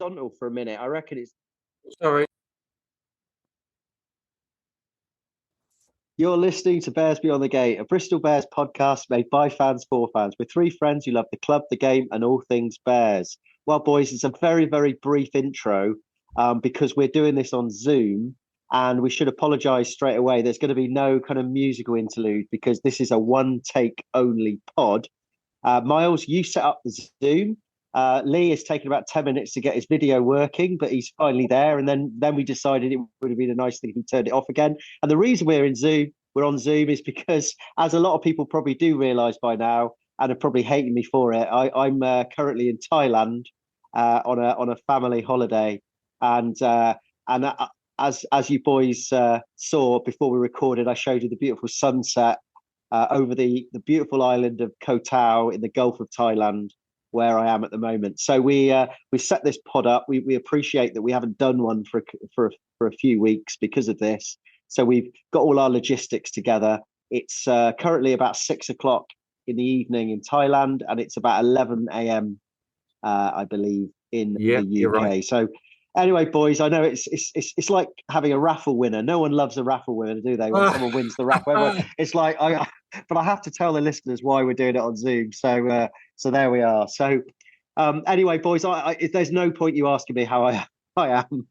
horizontal for a minute. I reckon it's. Sorry. You're listening to Bears Beyond the Gate, a Bristol Bears podcast made by fans for fans. We're three friends who love the club, the game, and all things Bears. Well, boys, it's a very, very brief intro because we're doing this on Zoom, and we should apologise straight away. There's going to be no kind of musical interlude because this is a one-take only pod. Miles, you set up the Zoom. Lee has taken about 10 minutes to get his video working, but he's finally there. And then we decided it would have been a nice thing if he turned it off again. And the reason we're on Zoom is because, as a lot of people probably do realise by now, and are probably hating me for it, I'm currently in Thailand on a family holiday, and as you boys saw before we recorded, I showed you the beautiful sunset over the beautiful island of Koh Tao in the Gulf of Thailand, where I am at the moment. So we set this pod up. We appreciate that we haven't done one for a few weeks because of this. So we've got all our logistics together. It's currently about 6 o'clock in the evening in Thailand, and it's about 11 a.m. I believe in the UK. Right. So anyway, boys, I know it's like having a raffle winner. No one loves a raffle winner, do they? When someone wins the raffle, it's like but I have to tell the listeners why we're doing it on Zoom. So there we are. So anyway, boys, there's no point you asking me how I am.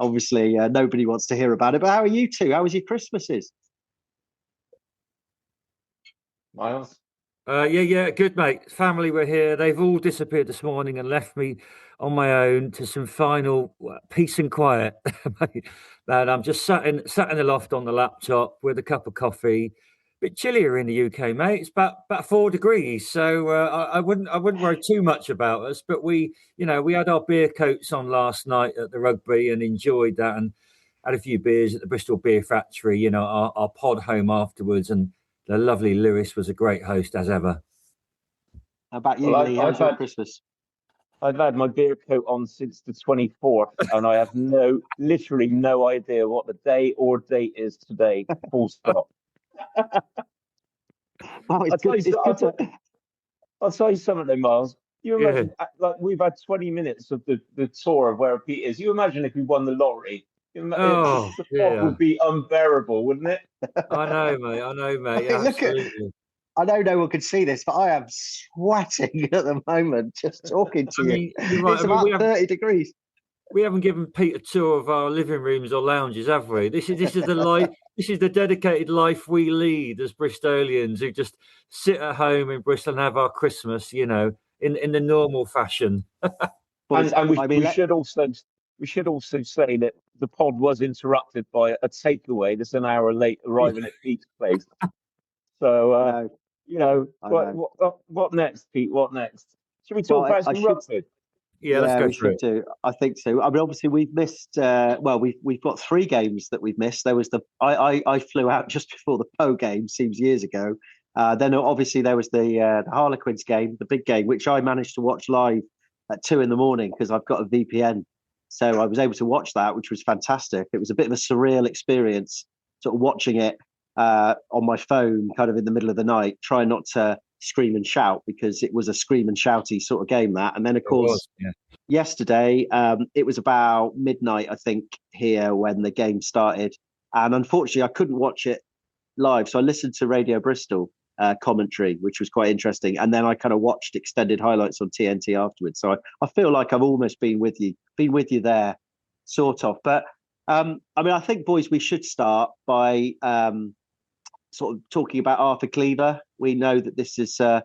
Obviously, nobody wants to hear about it. But how are you two? How was your Christmases? Miles? Yeah, good, mate. Family were here. They've all disappeared this morning and left me on my own to some final peace and quiet. And I'm just sat in the loft on the laptop with a cup of coffee. Bit chillier in the UK, mate. It's about 4 degrees, so I wouldn't worry too much about us. But we had our beer coats on last night at the rugby and enjoyed that, and had a few beers at the Bristol Beer Factory. Our pod home afterwards, and the lovely Lewis was a great host as ever. How about you, Lee? How's your Christmas? I've had my beer coat on since the 24th, and I have literally no idea what the day or date is today. Full stop. Wow, I'll tell you something though, Miles. You imagine, like, we've had 20 minutes of the tour of where Pete is. You imagine if we won the lottery. The pod would be unbearable, wouldn't it? I know, mate. Absolutely. I know no one could see this, but I am sweating at the moment just talking to you. You're right. It's about 30 degrees. We haven't given Pete a tour of our living rooms or lounges, have we? This is the life. This is the dedicated life we lead as Bristolians who just sit at home in Bristol and have our Christmas, in the normal fashion. We should also say that the pod was interrupted by a takeaway that's an hour late arriving at Pete's place. So what next, Pete? What next? Should we talk about some rugby? Yeah, let's go through it. I think so. I mean, obviously, we've missed. We've got 3 games that we've missed. There was I flew out just before the Po game, seems years ago. Then obviously there was the Harlequins game, the big game, which I managed to watch live at 2 a.m. because I've got a VPN, so I was able to watch that, which was fantastic. It was a bit of a surreal experience, sort of watching it on my phone, kind of in the middle of the night, trying not to scream and shout because it was a scream and shouty sort of game, that. And then of course yesterday it was about midnight, I think, here when the game started, and unfortunately I couldn't watch it live, so I listened to Radio Bristol commentary, which was quite interesting, and then I kind of watched extended highlights on TNT afterwards. So I feel like I've almost been with you there, sort of. But I mean, I think, boys, we should start by sort of talking about Arthur Cleaver. We know that this is a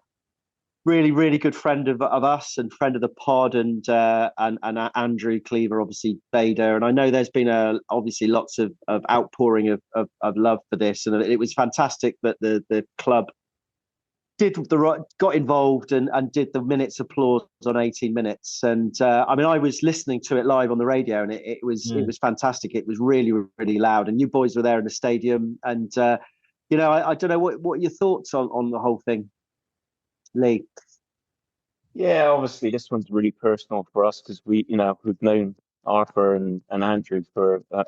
really, really good friend of us and friend of the pod, and Andrew Cleaver, obviously Bader. And I know there's been obviously lots of outpouring of love for this, and it was fantastic that the club got involved and did the minutes applause on 18 minutes. And I mean, I was listening to it live on the radio, and it was fantastic. It was really, really loud, and you boys were there in the stadium, and I don't know what are your thoughts on the whole thing, Lee? Yeah, obviously this one's really personal for us because we've known Arthur and Andrew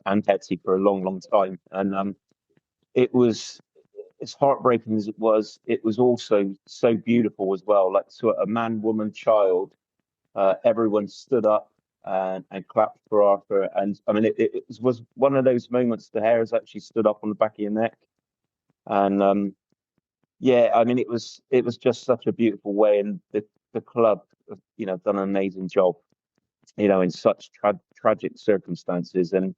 and Betsy for a long, long time, and as heartbreaking as it was also so beautiful as well. Like, so a man, woman, child, everyone stood up and clapped for Arthur. And I mean, it was one of those moments the hairs actually stood up on the back of your neck. And yeah, I mean, it was just such a beautiful way, and the club, done an amazing job, in such tragic circumstances. And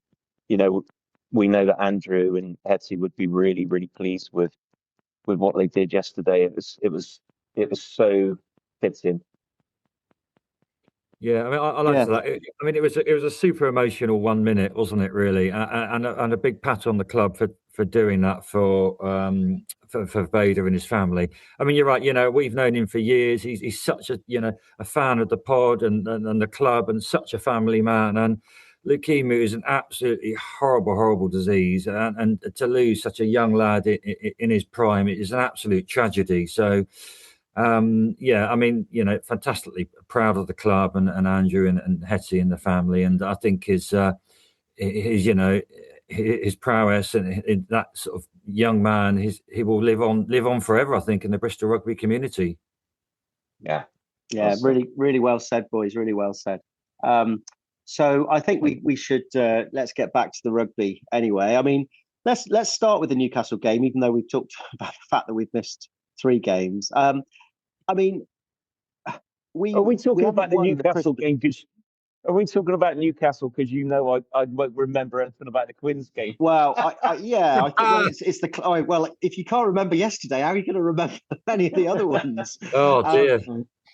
we know that Andrew and Hetty would be really, really pleased with what they did yesterday. It was so fitting. Yeah, I mean, I liked that. I mean, it was a super emotional 1 minute, wasn't it? Really, and a big pat on the club for doing that for Vader and his family. I mean, you're right. We've known him for years. He's such a fan of the pod and the club, and such a family man. And leukemia is an absolutely horrible disease, and to lose such a young lad in his prime is an absolute tragedy. So. Yeah, I mean, fantastically proud of the club and Andrew and Hetty and the family, and I think his prowess and that sort of young man, he will live on forever, I think, in the Bristol rugby community. Yeah, really, really well said, boys. Really well said. So I think we should let's get back to the rugby anyway. I mean, let's start with the Newcastle game, even though we've talked about the fact that we've missed 3 games. I mean, are we talking about the Newcastle game? Are we talking about Newcastle because I won't remember anything about the Quins game? Well, I think it's the if you can't remember yesterday, how are you going to remember any of the other ones? Oh dear.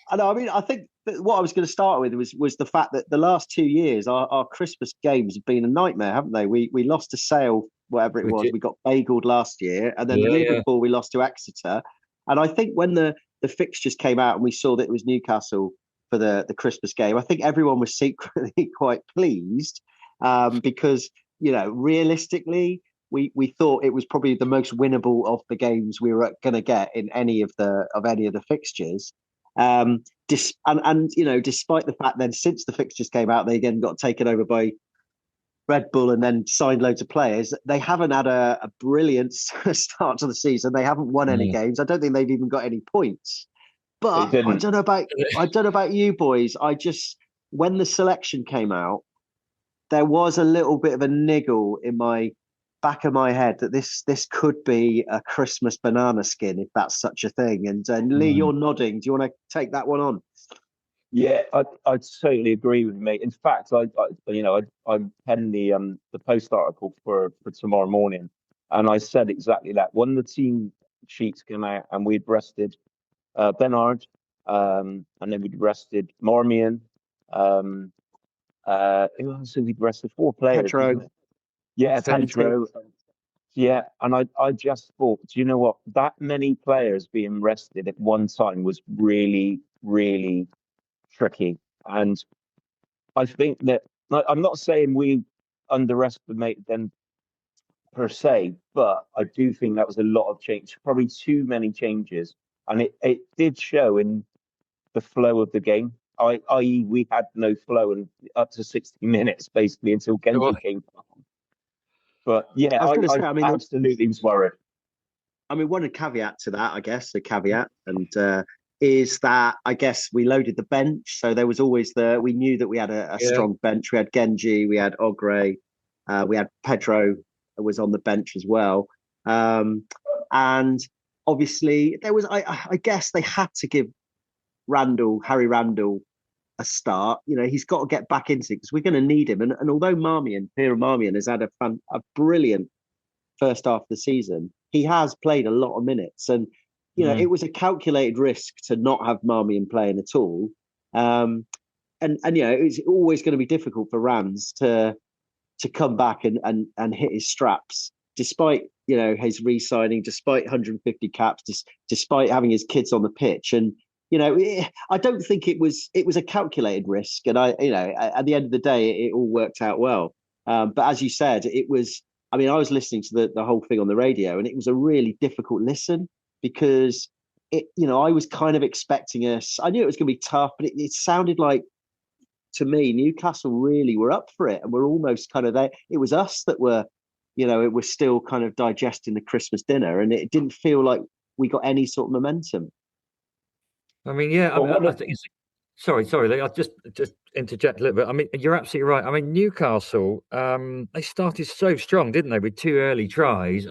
I mean, I think that what I was going to start with was the fact that the last 2 years our Christmas games have been a nightmare, haven't they? We lost to Sale, whatever it was. We got bageled last year, and then the year before we lost to Exeter. And I think when the fixtures came out and we saw that it was Newcastle for the Christmas game, I think everyone was secretly quite pleased because, realistically, we thought it was probably the most winnable of the games we were going to get in any of the fixtures. Despite the fact then since the fixtures came out, they again got taken over by Red Bull and then signed loads of players. They haven't had a brilliant start to the season. They haven't won any games. I don't think they've even got any points. But I don't know about you boys. When the selection came out, there was a little bit of a niggle in my back of my head that this could be a Christmas banana skin, if that's such a thing. And Lee, you're nodding. Do you want to take that one on? Yeah, I totally agree with you, mate. In fact, I penned the post article for tomorrow morning, and I said exactly that. When the team sheets came out and we'd rested Bernard, and then we'd rested Marmion, who else we'd rested? 4 players. Pedro. Yeah, Pedro. Yeah, and I just thought, do you know what? That many players being rested at one time was really, really tricky. And I think that I'm not saying we underestimated them per se, but I do think that was a lot of change, probably too many changes. And it did show in the flow of the game, i.e. we had no flow and up to 60 minutes basically until Genji came on. But yeah, I absolutely was worried. I mean, one caveat to that, I guess, is that I guess we loaded the bench. So there was always we knew that we had a strong bench. We had Genji, we had Ogre, we had Pedro was on the bench as well. And obviously there was, I guess they had to give Harry Randall a start. He's got to get back into it because we're going to need him. And although Pierre Marmion has had a brilliant first half of the season, he has played a lot of minutes. And it was a calculated risk to not have Marmion playing at all. And it's always going to be difficult for Rams to come back and hit his straps, despite his re-signing, despite 150 caps, despite having his kids on the pitch. And I don't think it was a calculated risk. And at the end of the day, it all worked out well. But as you said, it was. I mean, I was listening to the whole thing on the radio, and it was a really difficult listen because I was kind of expecting us. I knew it was going to be tough, but it sounded like, to me, Newcastle really were up for it, and we're almost kind of there. It was us that were, it was still kind of digesting the Christmas dinner, and it didn't feel like we got any sort of momentum. I mean, yeah, I think Sorry, Lee. I'll just interject a little bit. I mean, you're absolutely right. I mean, Newcastle, they started so strong, didn't they, with 2 early tries?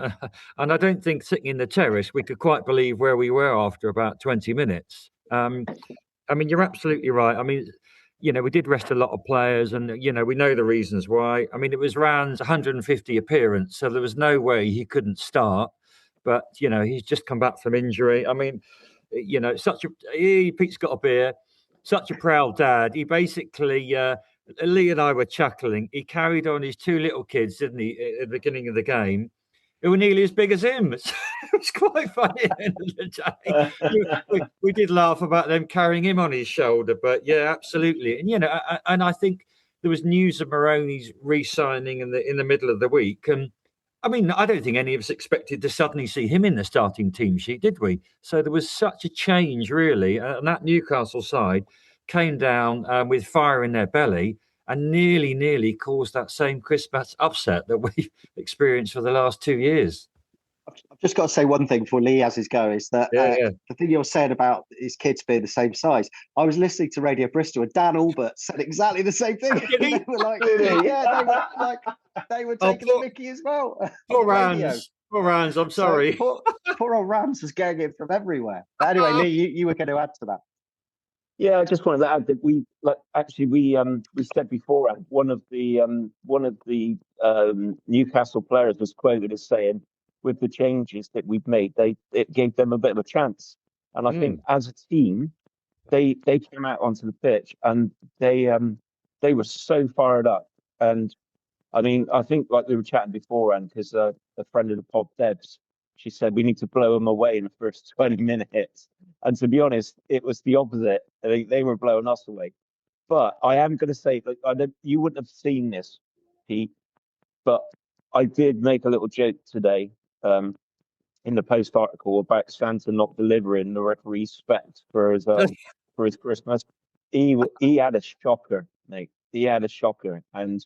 And I don't think sitting in the terrace, we could quite believe where we were after about 20 minutes. I mean, you're absolutely right. I mean, we did rest a lot of players, and we know the reasons why. I mean, it was Rand's 150 appearance, so there was no way he couldn't start. But he's just come back from injury. I mean, Pete's got a beer. Such a proud dad. He basically, Lee and I were chuckling. He carried on his 2 little kids, didn't he, at the beginning of the game, who were nearly as big as him. So it was quite funny at the end of the day. We did laugh about them carrying him on his shoulder, but yeah, absolutely. And and I think there was news of Moroni's re-signing in the middle of the week, and I mean, I don't think any of us expected to suddenly see him in the starting team sheet, did we? So there was such a change, really, and that Newcastle side came down with fire in their belly and nearly caused that same Christmas upset that we've experienced for the last 2 years. I've just got to say one thing before Lee has his go, is that the thing you're saying about his kids being the same size, I was listening to Radio Bristol and Dan Albert said exactly the same thing. They were like, they were taking the mickey as well. Poor Rams, I'm sorry. So poor old Rams was getting it from everywhere. But anyway, Lee, you were going to add to that. Yeah, I just wanted to add that we said beforehand, one of the Newcastle players was quoted as saying, with the changes that we've made, it gave them a bit of a chance. And I think as a team, they came out onto the pitch and they were so fired up. And I mean, I think like we were chatting beforehand, because a friend of the pod, Debs, she said we need to blow them away in the first 20 minutes. And to be honest, it was the opposite. They were blowing us away. But I am going to say, you wouldn't have seen this, Pete, but I did make a little joke today in the post article about Santa not delivering the referee's respect for his Christmas. He had a shocker, mate. He had a shocker, and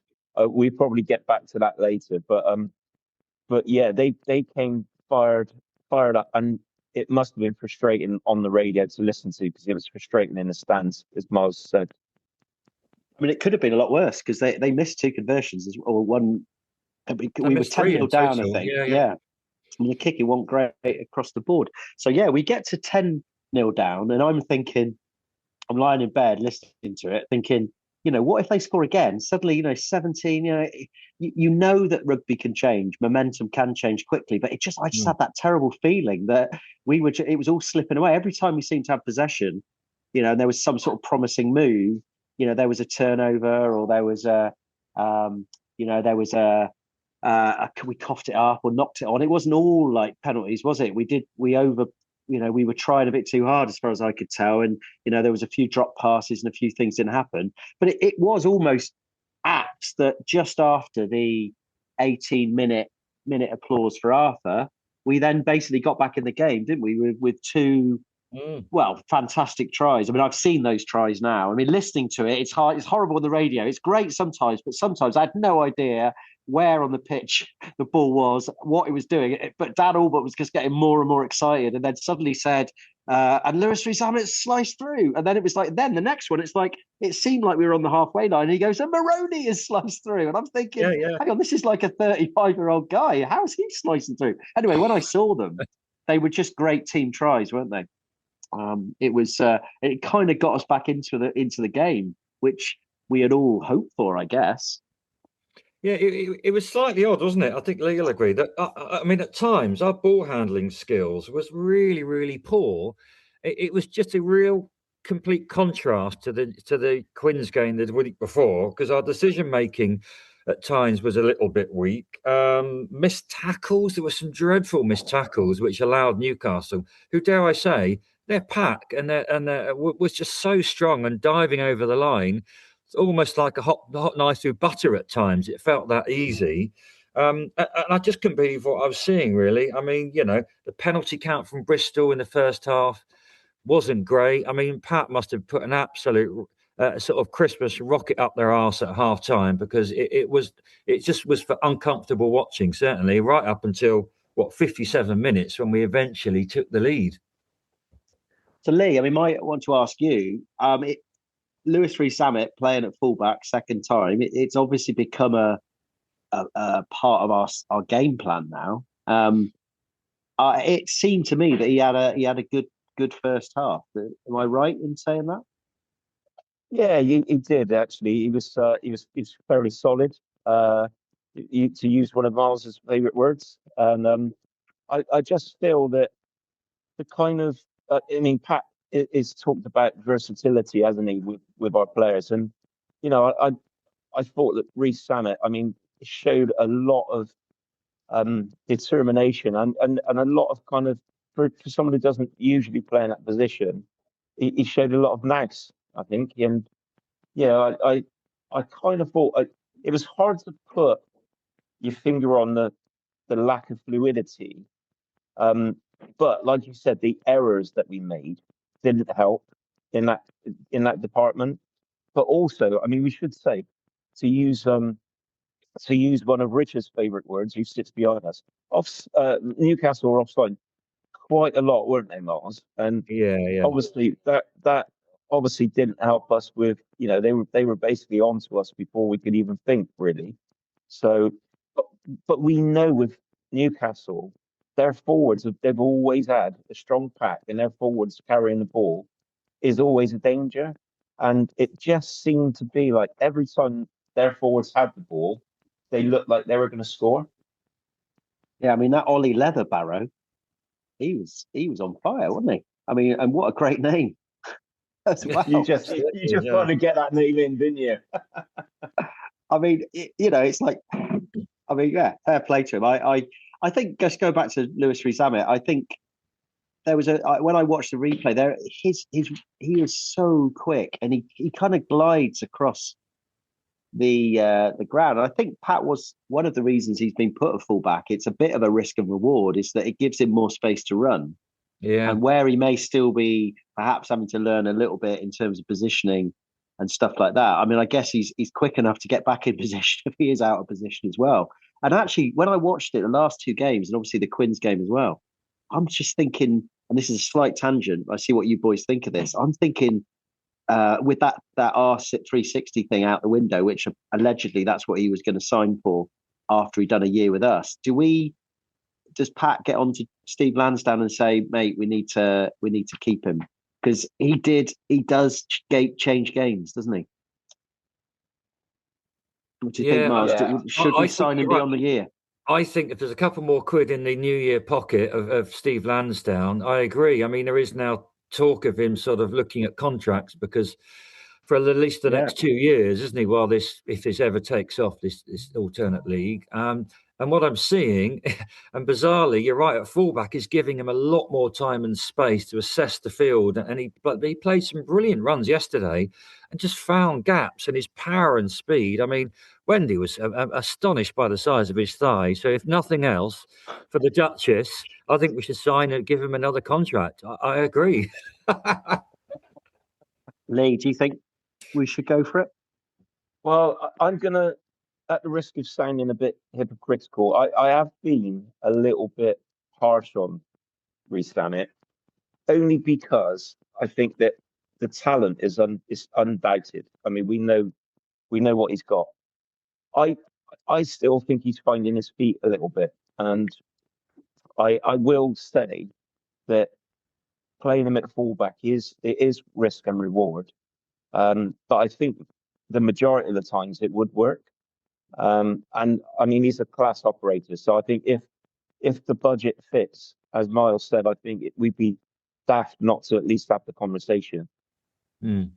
we probably get back to that later. But yeah, they came fired up, and it must have been frustrating on the radio to listen to, because it was frustrating in the stands, as Miles said. I mean, it could have been a lot worse, because they missed 2 conversions, or one. We were 10-0 down, I think. Yeah. I mean, the kicking wasn't great across the board. So yeah, we get to 10-0 down, and I'm I'm lying in bed listening to it, thinking, what if they score again? Suddenly, 17. You know that rugby can change, momentum can change quickly, but I just had that terrible feeling that it was all slipping away every time we seemed to have possession. And there was some sort of promising move. There was a turnover, or there was we coughed it up or knocked it on. It wasn't all like penalties, was it? We were trying a bit too hard, as far as I could tell. And, there was a few drop passes and a few things didn't happen. But it was almost apt that just after the 18-minute applause for Arthur, we then basically got back in the game, didn't we? With 2, fantastic tries. I mean, I've seen those tries now. I mean, listening to it, it's horrible on the radio. It's great sometimes, but sometimes I had no idea where on the pitch the ball was, what it was doing. But Dan Albert was just getting more and more excited, and then suddenly said, and Lewis Rees-Zammit sliced through. And then it was like, then the next one, it's like, it seemed like we were on the halfway line, and he goes, and Moroni is sliced through. And I'm thinking, hang on, this is like a 35-year-old guy. How's he slicing through? Anyway, when I saw them, they were just great team tries, weren't they? It kind of got us back into the game, which we had all hoped for, I guess. Yeah, it was slightly odd, wasn't it? I think Lee will agree that, I mean, at times our ball handling skills was really, really poor. It was just a real complete contrast to the Quins game the week before, because our decision making at times was a little bit weak. Missed tackles. There were some dreadful missed tackles, which allowed Newcastle, who, dare I say, their pack and was just so strong and diving over the line. It's almost like a hot knife through butter at times. It felt that easy. And I just couldn't believe what I was seeing, really. I mean, the penalty count from Bristol in the first half wasn't great. I mean, Pat must have put an absolute sort of Christmas rocket up their arse at half time, because it just was for uncomfortable watching, certainly, right up until 57 minutes when we eventually took the lead. So Lee, I mean, I want to ask you, Lewis Rees-Zammit playing at fullback second time, it's obviously become a part of our game plan now. It seemed to me that he had a good first half. Am I right in saying that? Yeah, he did actually. He was fairly solid. To use one of Miles's favourite words, and I just feel that the kind of I mean, Pat is talked about versatility, hasn't he, with our players, and you know, I thought that Reece Samet, I mean, showed a lot of determination and a lot of kind of for someone who doesn't usually play in that position, he showed a lot of nous, I think, and yeah, I kind of thought it was hard to put your finger on the lack of fluidity. Um, but like you said, the errors that we made didn't help in that department. But also, I mean, we should say to use one of Richard's favourite words, who sits behind us, Newcastle were offside quite a lot, weren't they, Mars? And Yeah. obviously that obviously didn't help us with, they were basically onto us before we could even think, really. So, but we know with Newcastle, their forwards, they've always had a strong pack, and their forwards carrying the ball is always a danger. And it just seemed to be like every time their forwards had the ball, they looked like they were going to score. Yeah, I mean that Ollie Leatherbarrow, he was on fire, wasn't he? I mean, and what a great name as well. You just want to get that name in, didn't you? I mean, it's like, I mean, yeah, fair play to him. I think just go back to Lewis Rees-Zammit. I think there was when I watched the replay there, he is so quick, and he kind of glides across the ground. I think Pat was one of the reasons he's been put at fullback. It's a bit of a risk and reward, is that it gives him more space to run. Yeah. And where he may still be perhaps having to learn a little bit in terms of positioning and stuff like that. I mean, I guess he's quick enough to get back in position if he is out of position as well. And actually, when I watched it, the last two games, and obviously the Quins game as well, I'm just thinking, and this is a slight tangent, I see what you boys think of this. I'm thinking, with that R360 thing out the window, which allegedly that's what he was going to sign for after he'd done a year with us. Does Pat get on to Steve Lansdown and say, mate, we need to keep him? Because he does change games, doesn't he? What do you think, Miles? Yeah. Should we sign him beyond the year? I think if there's a couple more quid in the New Year pocket of Steve Lansdown, I agree. I mean, there is now talk of him sort of looking at contracts, because for at least the next 2 years, isn't he? While if this ever takes off, this alternate league. And what I'm seeing, and bizarrely, you're right, at fullback is giving him a lot more time and space to assess the field. And he played some brilliant runs yesterday and just found gaps, and his power and speed. I mean, Wendy was astonished by the size of his thigh. So if nothing else, for the Duchess, I think we should sign and give him another contract. I agree. Lee, do you think we should go for it? Well, I'm going to, at the risk of sounding a bit hypocritical, I have been a little bit harsh on Rees-Zammit, only because I think that the talent is undoubted. I mean, we know what he's got. I still think he's finding his feet a little bit, and I will say that playing him at fullback it is risk and reward. But I think the majority of the times it would work. And I mean, he's a class operator. So I think if the budget fits, as Miles said, I think we'd be daft not to at least have the conversation. Mm.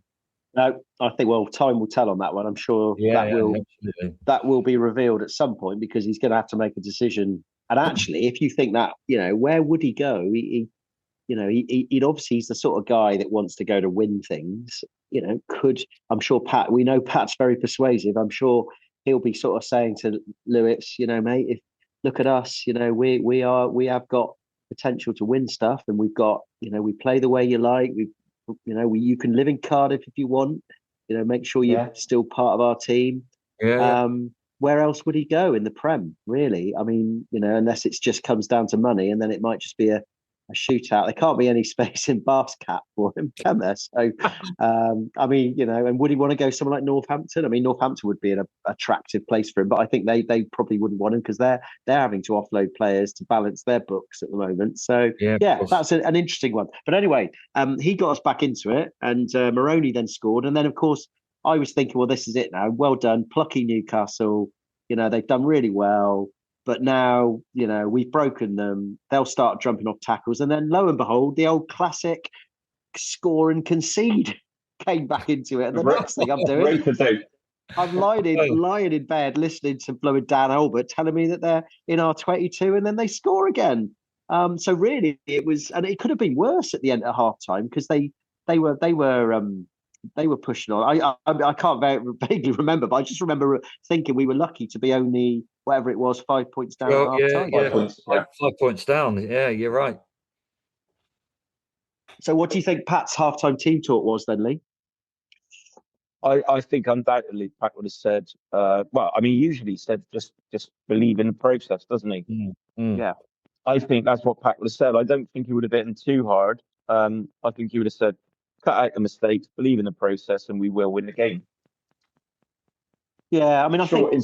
No, I think, well, time will tell on that one. I'm sure that will be revealed at some point, because he's going to have to make a decision. And actually, if you think that, where would he go? He'd obviously, he's the sort of guy that wants to go to win things. I'm sure we know Pat's very persuasive. I'm sure he'll be sort of saying to Lewis, mate, if look at us, we have got potential to win stuff, and we've got, we play the way you like. You can live in Cardiff if you want. Make sure you're still part of our team. Where else would he go in the Prem? Really? I mean, unless it just comes down to money, and then it might just be a shootout. There can't be any space in Bath's cap for him, can there? So, I mean, and would he want to go somewhere like Northampton? I mean, Northampton would be an attractive place for him, but I think they probably wouldn't want him because they're having to offload players to balance their books at the moment. So, yeah, that's an interesting one. But anyway, he got us back into it, and Moroni then scored, and then of course I was thinking, well, this is it now. Well done, plucky Newcastle. They've done really well. But now, we've broken them. They'll start jumping off tackles. And then lo and behold, the old classic score and concede came back into it. And the next thing I'm doing, I'm lying in bed listening to blowing Dan Albert telling me that they're in our 22 and then they score again. So really it was, and it could have been worse at the end of half time because they were pushing on. I can't vaguely remember, but I just remember thinking we were lucky to be only whatever it was 5 points down at half time. 5 points down. Yeah, you're right. So what do you think Pat's halftime team talk was then, Lee? I think undoubtedly Pat would have said, usually he said just believe in the process, doesn't he? Yeah. I think that's what Pat would have said. I don't think he would have bitten too hard. I think he would have said, cut out the mistakes, believe in the process, and we will win the game. Yeah, I mean, I think,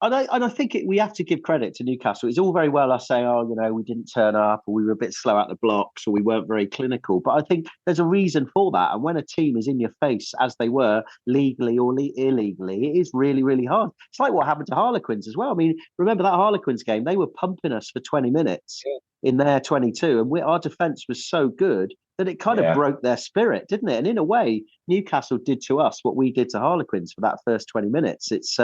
I think we have to give credit to Newcastle. It's all very well us saying, we didn't turn up, or we were a bit slow out the blocks, or we weren't very clinical. But I think there's a reason for that. And when a team is in your face, as they were, legally or illegally, it is really, really hard. It's like what happened to Harlequins as well. I mean, remember that Harlequins game? They were pumping us for 20 minutes in their 22, and our defence was so good that it kind of broke their spirit, didn't it? And in a way, Newcastle did to us what we did to Harlequins for that first 20 minutes. It's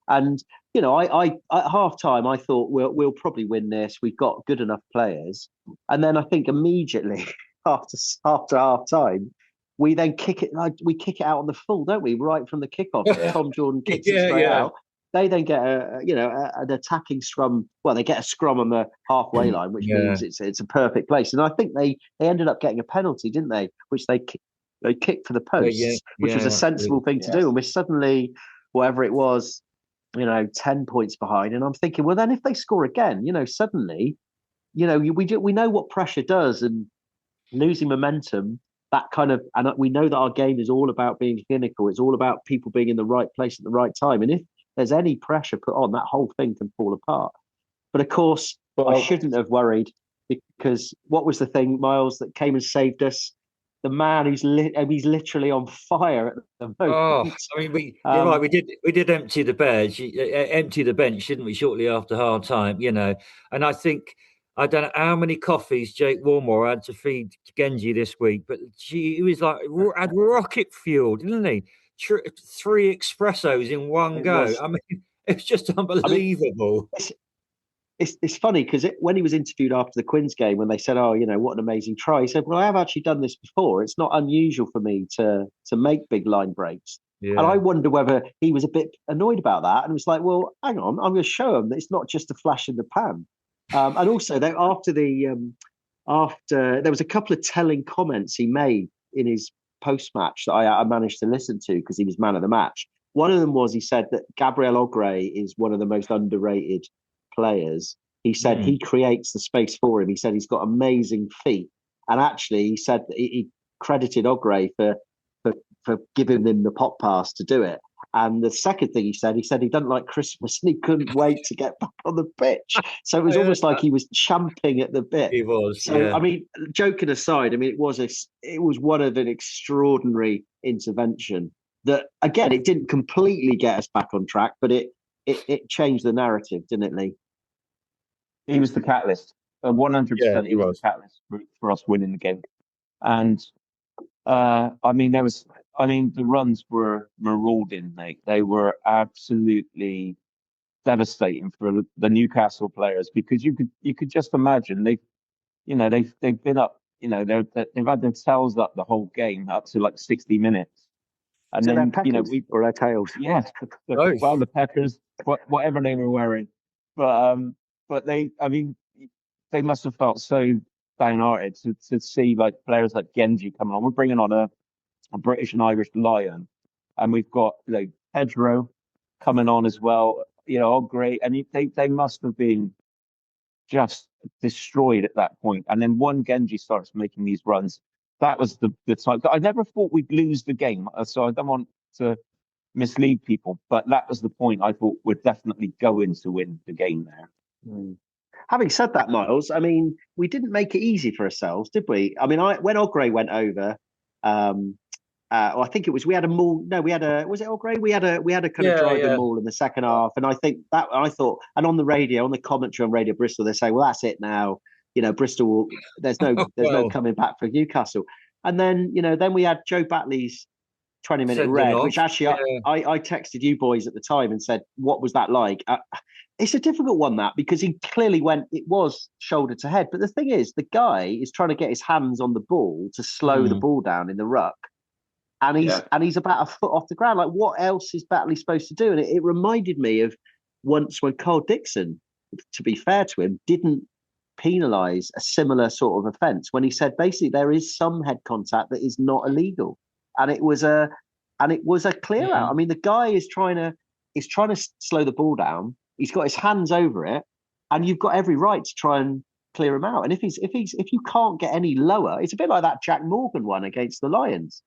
and I at half time I thought we'll probably win this. We've got good enough players, and then I think immediately after half time we then kick it out on the full, don't we? Right from the kickoff, Tom Jordan kicks it straight out. They then get an attacking scrum. Well, they get a scrum on the halfway line, which means it's a perfect place. And I think they ended up getting a penalty, didn't they? Which they kicked for the posts, which was a sensible thing to do. And we're suddenly, whatever it was, 10 points behind. And I'm thinking, well, then if they score again, suddenly, we know what pressure does, and losing momentum. That kind of, and we know that our game is all about being clinical. It's all about people being in the right place at the right time. And if there's any pressure put on, that whole thing can fall apart. But of course, I shouldn't have worried, because what was the thing, Miles, that came and saved us? The man who's he's literally on fire at the moment. Oh, I mean, you're right. We did empty the bench, didn't we? Shortly after half time, and I think I don't know how many coffees Jake Warmore had to feed Genji this week, but he was like had rocket fuel, didn't he? 3 espressos in one go. I mean, it's just unbelievable. It's funny because when he was interviewed after the Quins game, when they said, what an amazing try, he said, well, I have actually done this before. It's not unusual for me to make big line breaks. Yeah. And I wonder whether he was a bit annoyed about that and was like, well, hang on, I'm going to show him that it's not just a flash in the pan. And also, after there was a couple of telling comments he made in his post-match that I managed to listen to because he was man of the match. One of them was, he said that Gabriel Ogre is one of the most underrated players. He said he creates the space for him. He said he's got amazing feet, and actually he said that he credited Ogre for giving him the pop pass to do it. And the second thing he said he doesn't like Christmas and he couldn't wait to get back on the pitch. So it was almost like he was champing at the bit. He was. So I mean, joking aside, I mean it was one of an extraordinary intervention that, again, it didn't completely get us back on track, but it changed the narrative, didn't it, Lee? He was the catalyst. 100%. He was the catalyst for us winning the game. And the runs were marauding, mate. They were absolutely devastating for the Newcastle players, because you could just imagine they've been up, they've had their tails up the whole game up to like 60 minutes. And so then, or our tails. Yeah. Well, the Peckers, whatever they were wearing. But they must have felt so downhearted to see like players like Genji coming on. We're bringing on a British and Irish lion, and we've got Pedro coming on as well. All great, and they must have been just destroyed at that point. And then one Genji starts making these runs. That was the time. I never thought we'd lose the game, so I don't want to mislead people, but that was the point I thought we're definitely going to win the game there. Mm. Having said that, Miles, I mean, we didn't make it easy for ourselves, did we? I mean, when Ogre went over, I think it was we had a maul. No, we had a was it Ogre? We had a kind of driving maul in the second half, and I thought, and on the radio, on the commentary on Radio Bristol, they say, well, that's it now. You know, Bristol, there's no coming back for Newcastle. And then then we had Joe Batley's 20-minute red, which actually I texted you boys at the time and said, what was that like? It's a difficult one, that, because he clearly it was shoulder to head. But the thing is, the guy is trying to get his hands on the ball to slow the ball down in the ruck. And he's about a foot off the ground. Like, what else is Batley supposed to do? And it reminded me of once when Carl Dixon, to be fair to him, didn't penalise a similar sort of offence, when he said basically there is some head contact that is not illegal. And it was a clear out. I mean, the guy is trying to slow the ball down. He's got his hands over it, and you've got every right to try and clear him out. And if you can't get any lower, it's a bit like that Jack Morgan one against the Lions.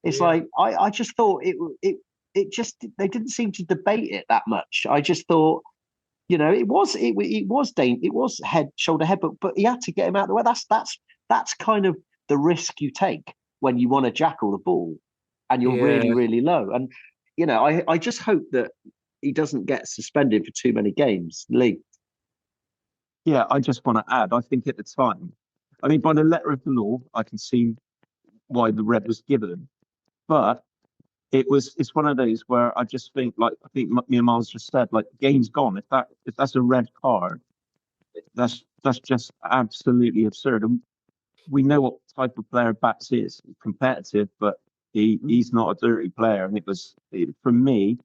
It's like I just thought it just they didn't seem to debate it that much. I just thought, it was shoulder head, but he had to get him out of the way. That's kind of the risk you take when you want to jackal the ball and you're really, really low. And I just hope that he doesn't get suspended for too many games. Lee. Yeah, I just want to add, I think at the time, I mean, by the letter of the law, I can see why the red was given. But it's one of those where I just think, like I think me and Miles just said, like, the game's gone. If that's a red card, that's just absolutely absurd. And we know what type of player Bats is, competitive, but he's not a dirty player. And for me,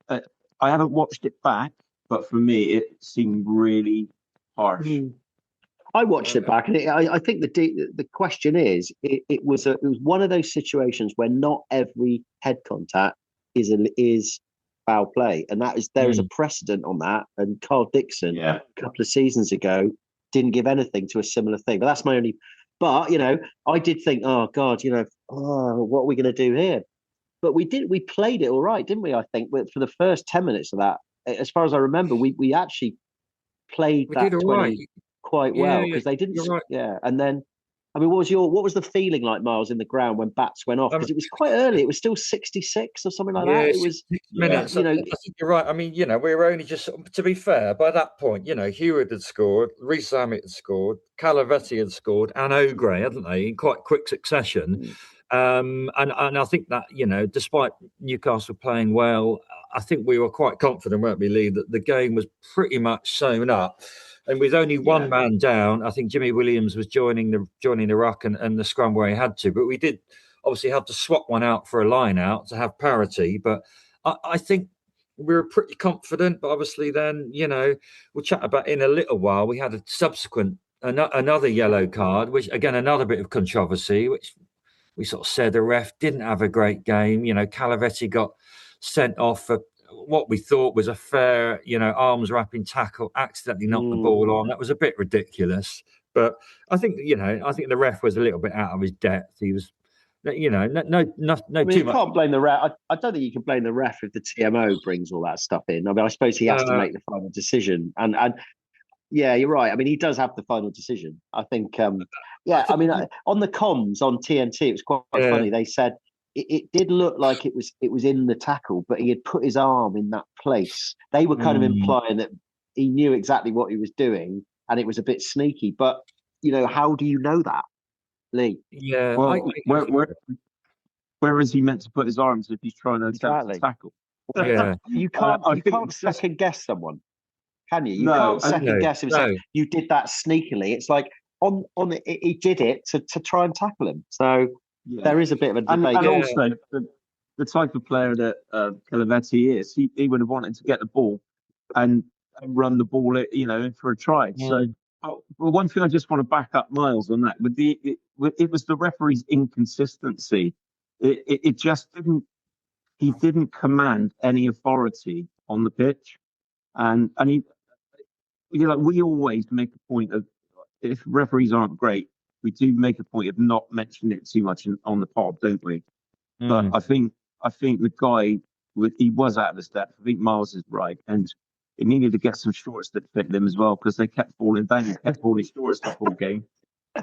I haven't watched it back, but for me, it seemed really harsh. I watched it back, and I think the question is, it was one of those situations where not every head contact is foul play, and there is a precedent on that. And Carl Dixon, a couple of seasons ago, didn't give anything to a similar thing. But that's my only. But I did think, oh God, what are we going to do here? But we played it all right, didn't we? I think for the first 10 minutes of that, as far as I remember, we actually played that 20 quite well, because they didn't. Right. Yeah, and then, I mean, what was the feeling like, Miles, in the ground when Bats went off? Because it was quite early. It was still 66 or something like that. It was 6 minutes. I think you're right. I mean, we were only just, to be fair, by that point, Hewitt had scored, Reece Zammit had scored, Calavetti had scored, and Ogre, hadn't they, in quite quick succession. And I think that, despite Newcastle playing well, I think we were quite confident, weren't we, Lee, that the game was pretty much sewn up. And with only one man down, I think Jimmy Williams was joining the ruck and the scrum where he had to. But we did obviously have to swap one out for a line out to have parity. But I think we were pretty confident. But obviously then, we'll chat about in a little while. We had a subsequent, another yellow card, which, again, another bit of controversy, which we sort of said the ref didn't have a great game. Calavetti got sent off for what we thought was a fair, arms wrapping tackle, accidentally knocked the ball on. That was a bit ridiculous. But I think, the ref was a little bit out of his depth. He was, no I mean, too much. You can't blame the ref. I don't think you can blame the ref if the TMO brings all that stuff in. I mean, I suppose he has to make the final decision. And yeah, you're right. I mean, he does have the final decision. I think, on the comms on TNT, it was quite funny. They said, it did look like it was in the tackle, but he had put his arm in that place. They were kind of implying that he knew exactly what he was doing, and it was a bit sneaky. But how do you know that, Lee? Yeah. Well, where is he meant to put his arms if he's trying to attempt to tackle? Yeah, you can't second guess someone, can you? You can't second guess him. Saying, you did that sneakily. It's like he did it to try and tackle him. So. Yeah. There is a bit of a debate. And also, the type of player that Calavetti is, he would have wanted to get the ball and run the ball, for a try. So, one thing I just want to back up Miles on that, it was the referee's inconsistency. It just he didn't command any authority on the pitch. And we always make a point of, if referees aren't great, we do make a point of not mentioning it too much on the pod, don't we? But I think the guy he was out of his depth. I think Miles is right, and he needed to get some shorts that fit him as well, because they kept falling down. He kept falling shorts the whole game.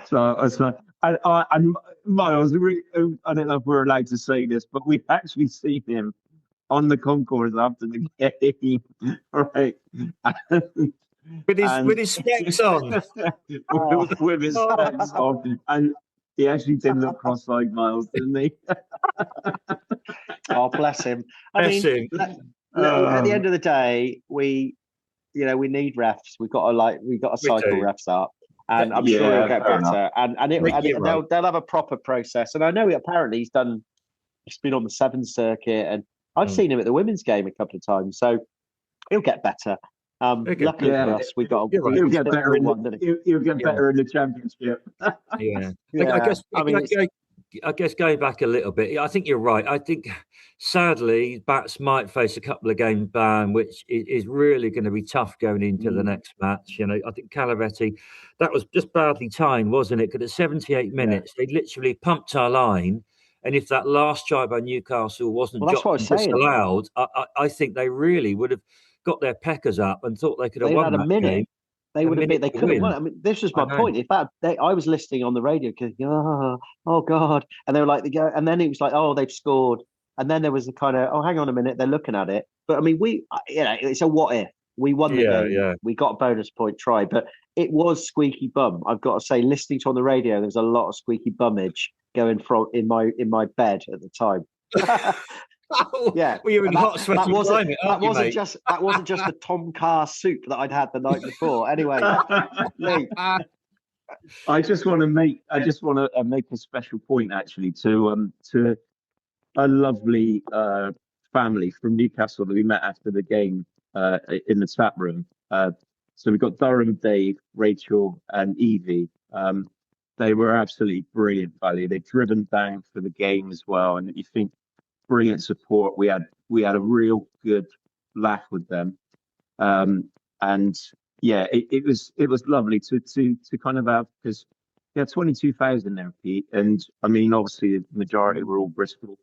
So I was like, and Miles, I don't know if we're allowed to say this, but we've actually seen him on the concourse after the game, right? With his specs on. with his specs on. And he actually did look cross-eyed, Miles, didn't he? Oh, bless him. At the end of the day, we need refs. We've got to cycle refs up. And I'm sure he'll get better. They'll have a proper process. And I know apparently he's been on the Sevens circuit, and I've seen him at the women's game a couple of times. So he'll get better. Luckily for us, he'll get better. He'll get better in the championship. I guess going back a little bit, I think you're right. I think sadly Bats might face a couple of game ban, which is really going to be tough going into the next match. I think Calavetti, that was just badly timed, wasn't it? Because at 78 minutes, they literally pumped our line. And if that last try by Newcastle wasn't allowed, I think they really would have got their peckers up and thought they could have won that game. They would have been. They could have won. I mean, this was my point. In fact, I was listening on the radio because, oh God, and they were like, and then it was like, oh, they've scored, and then there was the kind of, oh, hang on a minute, they're looking at it. But I mean, it's a what if. We won the game. Yeah. We got a bonus point try, but it was squeaky bum. I've got to say, listening to on the radio, there was a lot of squeaky bummage going from in my bed at the time. Yeah, well, you're in hot sweaty climate. That wasn't just the Tom Carr soup that I'd had the night before. Anyway, I just want to make a special point actually to a lovely family from Newcastle that we met after the game in the chat room. So we've got Durham, Dave, Rachel, and Evie. They were absolutely brilliant value. They've driven down for the game as well, and you think, brilliant support. We had a real good laugh with them, and yeah, it was lovely to kind of have, because we had 22,000 there, Pete, and I mean obviously the majority were all Bristol.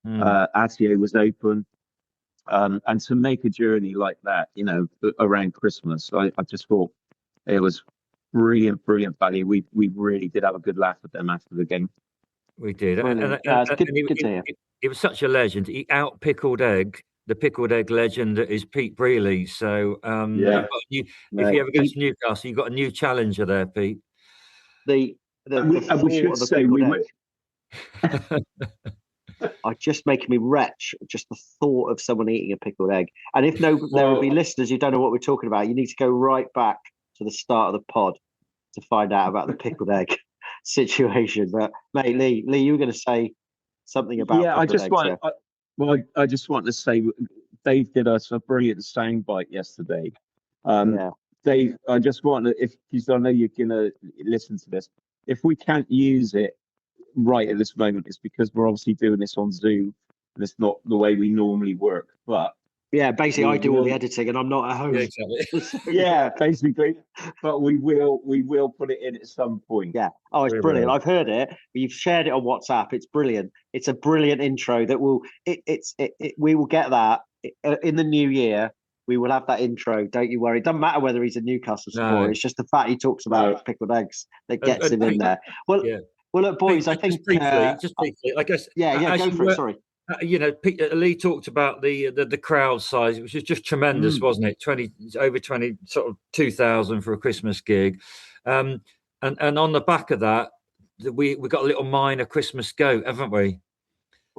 Atier was open, and to make a journey like that, around Christmas, I just thought it was brilliant value. We really did have a good laugh with them after the game. We did. It was such a legend. He out-pickled Egg, the pickled egg legend that is Pete Brealey. So if you ever go to Newcastle, you've got a new challenger there, Pete. We should say we would. Are just making me retch, just the thought of someone eating a pickled egg. And if there will be listeners who don't know what we're talking about, you need to go right back to the start of the pod to find out about the pickled egg situation. But mate, Lee, you were going to say something about I just want to say Dave did us a brilliant soundbite yesterday. Dave, I just want to, because I know you're going to listen to this, if we can't use it right at this moment, it's because we're obviously doing this on Zoom and it's not the way we normally work. But yeah, basically I do all the editing and I'm not at home. Yeah, exactly. Yeah, basically. But we will put it in at some point. Yeah. Oh, it's brilliant. I've heard it. You've shared it on WhatsApp. It's brilliant. It's a brilliant intro that we will get that in the new year. We will have that intro. Don't you worry. It doesn't matter whether he's a Newcastle supporter. It's just the fact he talks about pickled eggs that gets him in there. Well, look, boys, I think just briefly, I guess. Yeah, go for it. Sorry. Lee talked about the crowd size, which was just tremendous, wasn't it? Over 20, sort of 2,000 for a Christmas gig, and on the back of that, we got a little minor Christmas goat, haven't we?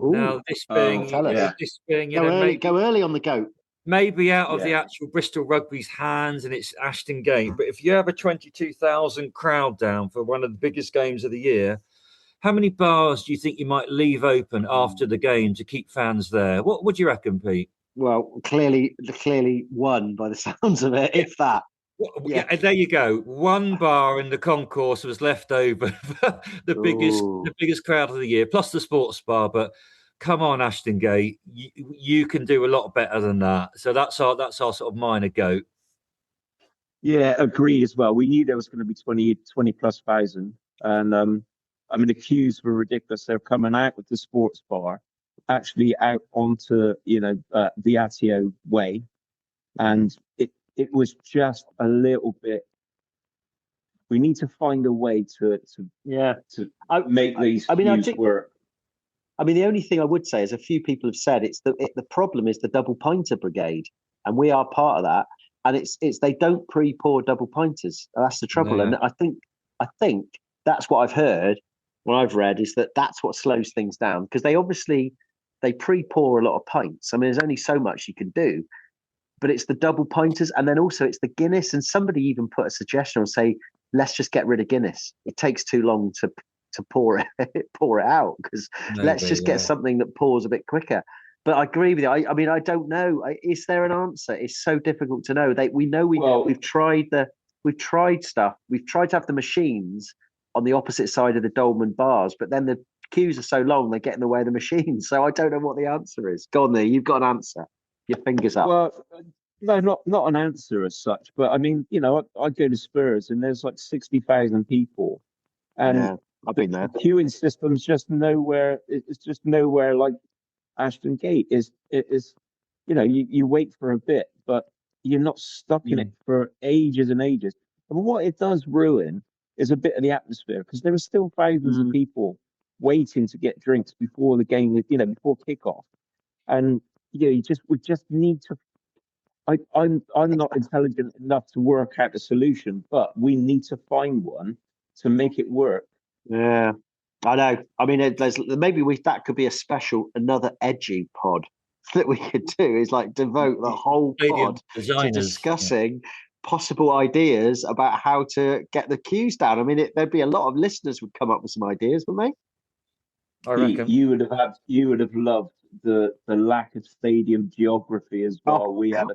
Ooh. Now this being go early on the goat. Maybe out of the actual Bristol Rugby's hands, and it's Ashton Gate. But if you have a 22,000 crowd down for one of the biggest games of the year, how many bars do you think you might leave open after the game to keep fans there? What would you reckon, Pete? Well, clearly one by the sounds of it, if that. Yeah, there you go. One bar in the concourse was left over for the biggest crowd of the year, plus the sports bar. But come on, Ashton Gate, you can do a lot better than that. So that's our sort of minor goat. Yeah, agreed as well. We knew there was going to be 20 plus thousand. And I mean, the queues were ridiculous. They're coming out with the sports bar, actually out onto, the Atio way. And it was just a little bit. We need to find a way to make these queues work. I mean, the only thing I would say is a few people have said the problem is the double pinter brigade, and we are part of that. And it's they don't pre-pour double pinters. That's the trouble. Yeah. And I think that's what I've heard, what I've read is that's what slows things down, because they pre-pour a lot of pints. I mean, there's only so much you can do, but it's the double pinters, and then also it's the Guinness. And somebody even put a suggestion and say, let's just get rid of Guinness. It takes too long to pour it out, because let's just get something that pours a bit quicker. But I agree with you. I mean, I don't know. Is there an answer? It's so difficult to know. We've tried stuff. We've tried to have the machines on the opposite side of the Dolman bars, but then the queues are so long they get in the way of the machines. So I don't know what the answer is. Go on there. You've got an answer. Your fingers up. Well, no, not an answer as such. But I mean, I go to Spurs and there's like 60,000 people, and I've been there. The queuing system's just nowhere. It's just nowhere like Ashton Gate is. You wait for a bit, but you're not stuck in it for ages and ages. And what it does ruin is a bit of the atmosphere, because there are still thousands of people waiting to get drinks before the game, before kickoff. And we just need to. I'm not intelligent enough to work out the solution, but we need to find one to make it work. Yeah, I know. I mean, maybe that could be another edgy pod that we could do, is like devote the whole pod to discussing possible ideas about how to get the queues down. I mean, there'd be a lot of listeners would come up with some ideas, wouldn't they? I reckon you would have loved the lack of stadium geography as well. We had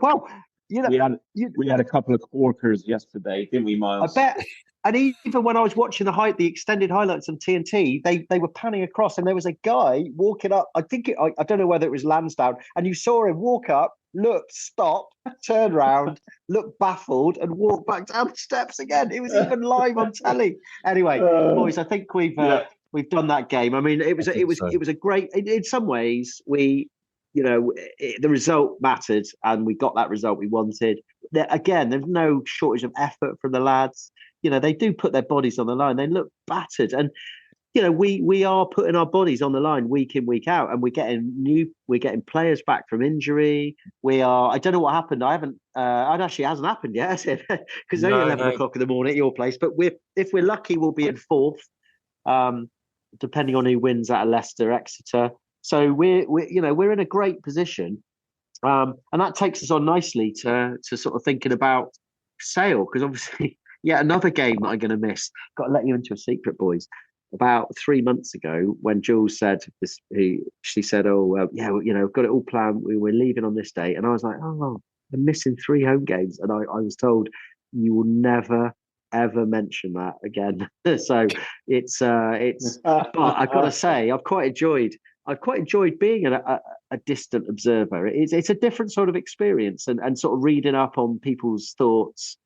a couple of corkers yesterday, didn't we, Miles? I bet. And even when I was watching the extended highlights on TNT, they were panning across, and there was a guy walking up. I don't know whether it was Lansdowne, and you saw him walk up, look, stop, turn around, look baffled, and walk back down the steps again. It was even live on telly. Anyway, boys, I think we've done that game. I mean, it was a great. In some ways, the result mattered, and we got that result we wanted. Again, there's no shortage of effort from the lads. They do put their bodies on the line. They look battered, and we are putting our bodies on the line week in, week out, and we're getting players back from injury. I don't know what happened. It actually hasn't happened yet, has it? Because it's only 11 o'clock in the morning at your place. But if we're lucky, we'll be in fourth, depending on who wins out of Leicester, Exeter. So we're in a great position, and that takes us on nicely to sort of thinking about Sale, because obviously. Yeah, another game that I'm going to miss. Got to let you into a secret, boys. About 3 months ago, when Jules said this, she said, "Oh, got it all planned. We're leaving on this day," and I was like, "Oh, I'm missing 3 home games," and I was told you will never ever mention that again. So it's. But I've got to say, I've quite enjoyed being a distant observer. It's a different sort of experience, and sort of reading up on people's thoughts.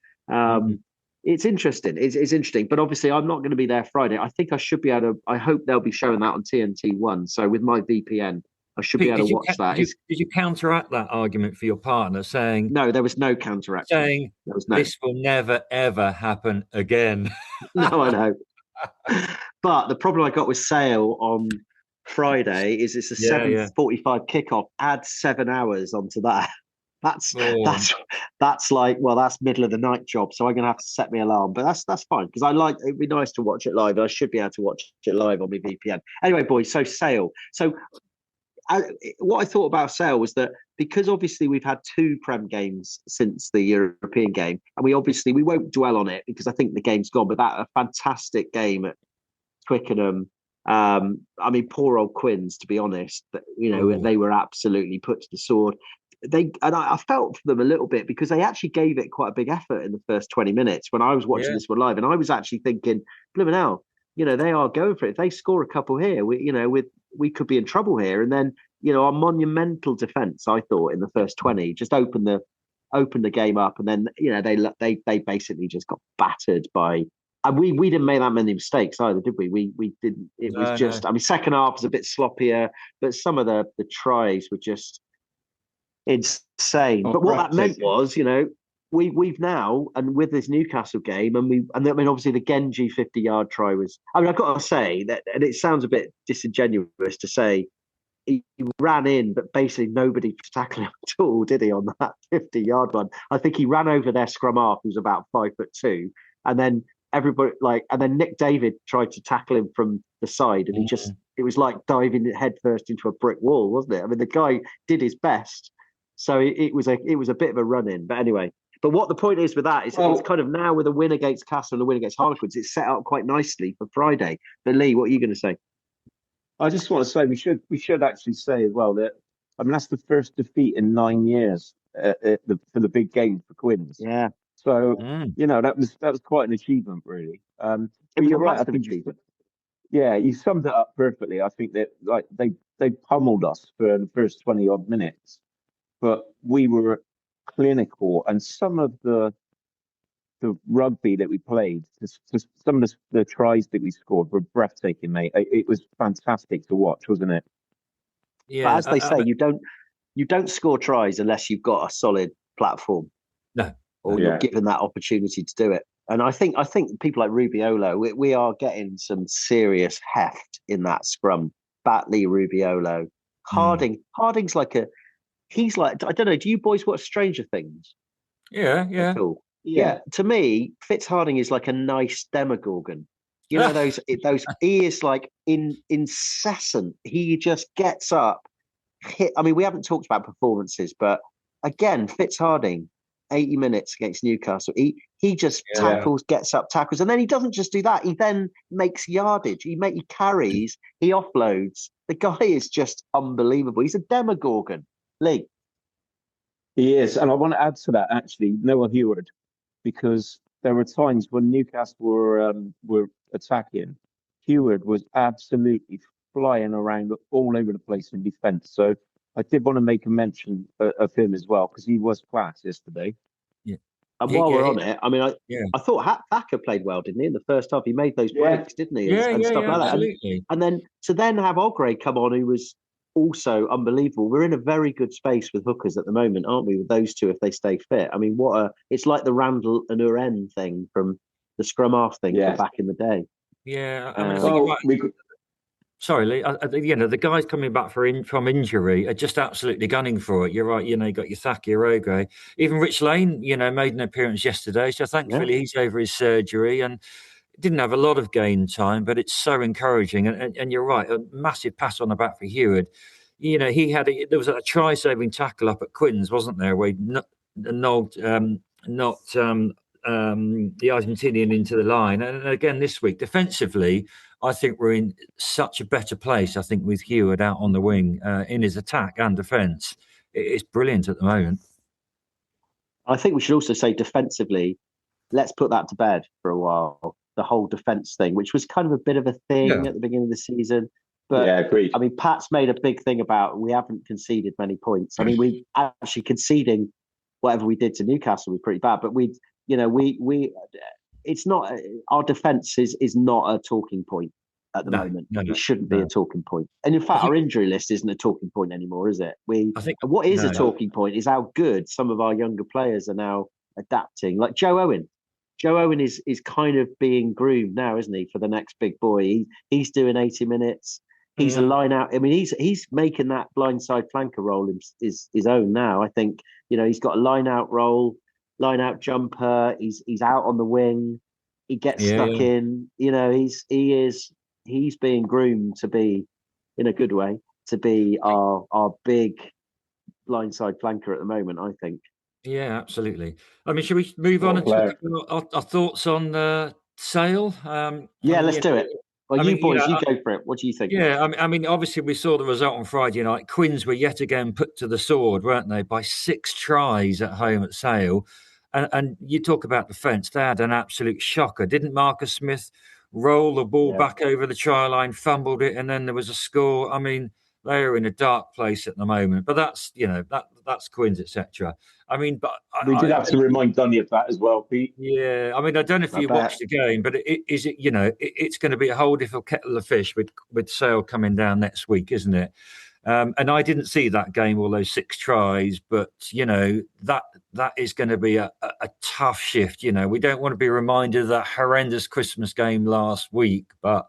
It's interesting. It's interesting, but obviously I'm not going to be there Friday. I think I should be able to. I hope they'll be showing that on TNT1. So with my VPN, I should be able to watch that. Did you counteract that argument for your partner, saying no? There was no counteract. Saying there was this will never ever happen again. No, I know. But the problem I got with Sale on Friday is it's a 7:45 kickoff. Add 7 hours onto that. That's like, well, that's middle of the night job. So I'm going to have to set my alarm, but that's fine, because it'd be nice to watch it live. I should be able to watch it live on my VPN. Anyway, boys, so Sale. So what I thought about Sale was that, because obviously we've had 2 Prem games since the European game, and we won't dwell on it because I think the game's gone, but a fantastic game at Twickenham. I mean, poor old Quins, to be honest, they were absolutely put to the sword. I felt for them a little bit, because they actually gave it quite a big effort in the first 20 minutes when I was watching this one live, and I was actually thinking, blooming hell, they are going for it. If they score a couple here, we could be in trouble here. And then our monumental defence, I thought, in the first 20 just opened the opened the game up, and then they basically just got battered by. And we didn't make that many mistakes either, did we? We didn't. It was just. No. I mean, second half was a bit sloppier, but some of the tries were just insane. But what that meant was, we've now, and with this Newcastle game, and I mean, obviously the Genji 50-yard try was. I mean, I've got to say that, and it sounds a bit disingenuous to say. He ran in, but basically nobody could tackle him at all, did he, on that 50-yard one? I think he ran over their scrum half, who's about 5'2", and then and then Nick David tried to tackle him from the side, and it was like diving headfirst into a brick wall, wasn't it? I mean, the guy did his best, so it was a bit of a run in. But anyway, but what the point is with that is it's kind of now with a win against Castle and a win against Harlequins, it's set up quite nicely for Friday. But Lee, what are you going to say? I just want to say we should actually say as well that that's the first defeat in 9 years for the big game for Quins. Yeah. So that was quite an achievement, really. You're right. I think you summed it up perfectly. I think that they pummeled us for the first 20 odd minutes, but we were clinical, and some of the rugby that we played, some of the tries that we scored were breathtaking, mate. It was fantastic to watch, wasn't it? Yeah. But as they say, you don't score tries unless you've got a solid platform. No. Or you're given that opportunity to do it. And I think people like Rubiolo, we are getting some serious heft in that scrum. Batley, Rubiolo, Harding's he's like, I don't know. Do you boys watch Stranger Things? Yeah. Cool. Yeah, to me, Fitzharding is like a nice Demogorgon. You know, those he is like incessant. He just gets up, hit. I mean, we haven't talked about performances, but again, Fitzharding, 80 minutes against Newcastle. He just tackles, gets up, tackles, and then he doesn't just do that. He then makes yardage. He carries, he offloads. The guy is just unbelievable. He's a Demogorgon. Lee. He is, and I want to add to that actually, Noah Heward. Because there were times when Newcastle were attacking, Heward was absolutely flying around all over the place in defence. So I did want to make a mention of him as well, because he was class yesterday. Yeah. And while we're on it, I mean, I thought Thacker played well, didn't he? In the first half, he made those breaks, didn't he? And stuff like absolutely. that. And then to then have Ogre come on, who was also unbelievable. We're in a very good space with hookers at the moment, aren't we? With those two, if they stay fit. I mean, it's like the Randall and Uren thing from the scrum half thing from back in the day. Yeah, I mean, sorry, Lee. The guys coming back from injury are just absolutely gunning for it. You're right. You got your Thacker, your Ogre. Even Rich Lane, made an appearance yesterday. So thankfully he's over his surgery and didn't have a lot of game time, but it's so encouraging. And you're right, a massive pass on the back for Heward. There was a try-saving tackle up at Quins, wasn't there, where he knocked the Argentinian into the line. And again, this week, defensively, I think we're in such a better place, I think, with Heward out on the wing in his attack and defence. It's brilliant at the moment. I think we should also say defensively, let's put that to bed for a while. The whole defence thing, which was kind of a bit of a thing at the beginning of the season. But agreed. I mean, Pat's made a big thing about we haven't conceded many points. I mean, we actually conceding whatever we did to Newcastle was pretty bad. But it's not, our defence is not a talking point at the moment. No, it shouldn't be a talking point. And in fact, our injury list isn't a talking point anymore, is it? What is a talking point is how good some of our younger players are now adapting. Like Joe Owen. Joe Owen is kind of being groomed now, isn't he, for the next big boy? He's doing 80 minutes. He's a line out. I mean, he's making that blindside flanker role his own now. I think he's got a line out role, line out jumper. He's out on the wing. He gets stuck in. He's being groomed to be, in a good way, to be our big blindside flanker at the moment, I think. Yeah, absolutely. I mean, should we move on and talk about our thoughts on Sale? Let's do it. Well, you boys, you go for it. What do you think? Yeah, I mean, obviously we saw the result on Friday night. Quins were yet again put to the sword, weren't they, by 6 tries at home at Sale. And you talk about defence, they had an absolute shocker. Didn't Marcus Smith roll the ball back over the try line, fumbled it, and then there was a score? I mean, they are in a dark place at the moment, but that's that's Quins, etc. I mean, but we did have to remind Dunny of that as well, Pete. Yeah, I mean, I don't know if you watched the game, but is it? It's going to be a whole different kettle of fish with Sale coming down next week, isn't it? And I didn't see that game, all those 6 tries, but that is going to be a tough shift. We don't want to be reminded of that horrendous Christmas game last week, but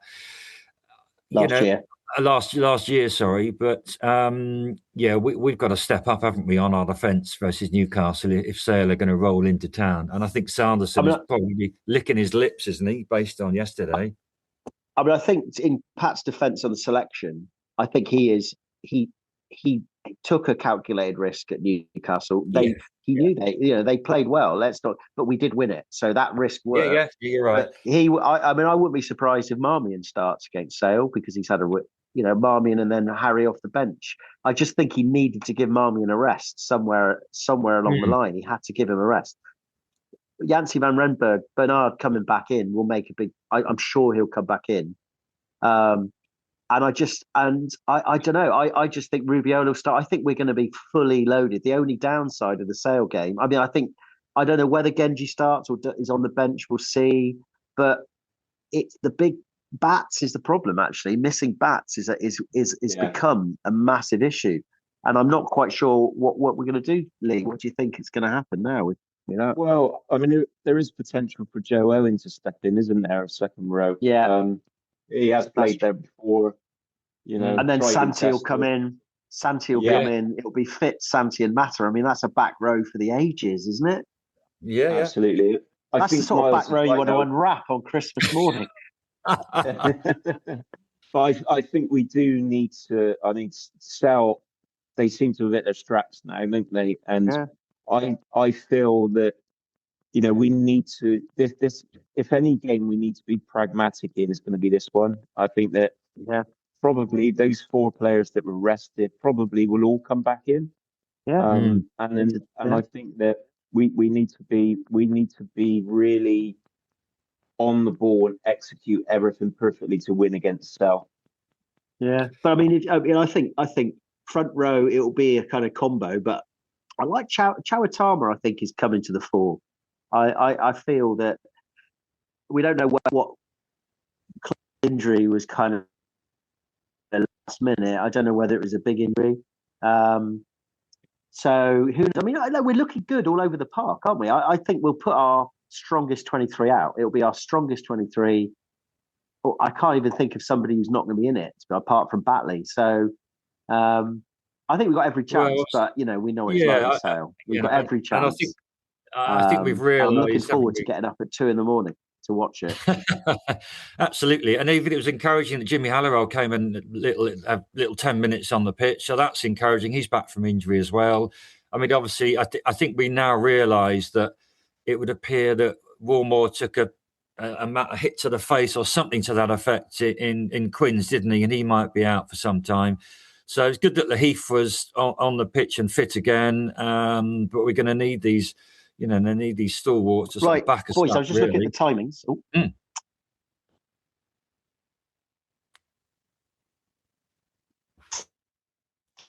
last year, sorry, but we've got to step up, haven't we, on our defence versus Newcastle if Sale are going to roll into town. And I think Sanderson is probably licking his lips, isn't he, based on yesterday? I mean, I think in Pat's defence on the selection, I think he took a calculated risk at Newcastle. He knew they played well. But we did win it, so that risk worked. Yeah, you're right. But I wouldn't be surprised if Marmion starts against Sale because he's had Marmion and then Harry off the bench. I just think he needed to give Marmion a rest somewhere along the line. He had to give him a rest. Jancy van Renberg, Bernard coming back in will make a big. I'm sure he'll come back in. And I don't know. I just think Rubiolo will start. I think we're going to be fully loaded. The only downside of the Sale game, I don't know whether Genji starts or is on the bench. We'll see. But it's the big bats is the problem. Actually, missing bats is become a massive issue. And I'm not quite sure what we're going to do, Lee. What do you think is going to happen now? Well, I mean, there is potential for Joe Owen to step in, isn't there? A second row. Yeah. He has played there before, And then Santi will come in. Santi will come in. It'll be fit, Santi and Mata. I mean, that's a back row for the ages, isn't it? Yeah, absolutely. That's the sort of back row you want to unwrap on Christmas morning. But I think we do need to. I think Sale. They seem to have hit their straps now, don't they? And I feel that we need to this. If any game we need to be pragmatic in, is going to be this one. I think that probably those 4 players that were rested probably will all come back in. And I think that we need to be really on the ball and execute everything perfectly to win against Sale. Yeah, but I mean, I think front row it will be a kind of combo, but I like Chawatama. I think is coming to the fore. I feel that we don't know what injury was kind of the last minute. I don't know whether it was a big injury. So we're looking good all over the park, aren't we? I think we'll put our strongest 23 out. It'll be our strongest 23. I can't even think of somebody who's not going to be in it, apart from Batley. So I think we've got every chance, but we know it's like a Sale. We've got every chance. I think we've realised. I'm looking forward to getting up at 2 a.m. to watch it. Absolutely, and even it was encouraging that Jimmy Halliwell came in a little 10 minutes on the pitch, so that's encouraging. He's back from injury as well. I mean, obviously, I think we now realise that it would appear that Walmore took a hit to the face or something to that effect in Quins, didn't he? And he might be out for some time. So it's good that the Heath was on the pitch and fit again, but we're going to need these. They need these stalwarts to sort of back us boys, up. I was just looking at the timings.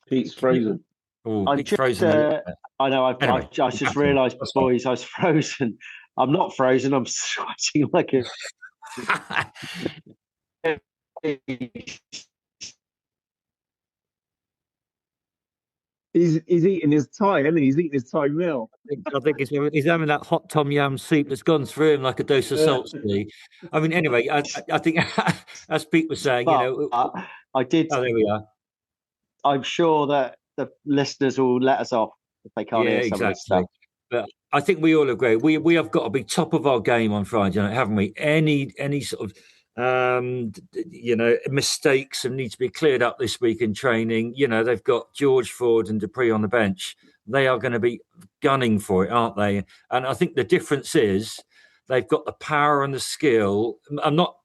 Pete's frozen. Pete's frozen. I know. I just realised, boys, I was frozen. I'm not frozen. I'm sweating like a. He's eating his Thai, isn't he? He's eating his Thai meal. I think he's having that hot tom yam soup that's gone through him like a dose of salt. I mean, anyway, I think as Pete was saying, I did. Oh, there we are. I'm sure that the listeners will let us off if they can't hear some of this stuff. But I think we all agree we have got to be top of our game on Friday night, haven't we? Any sort of mistakes and need to be cleared up this week in training. They've got George Ford and Dupree on the bench. They are going to be gunning for it, aren't they? And I think the difference is they've got the power and the skill. I'm not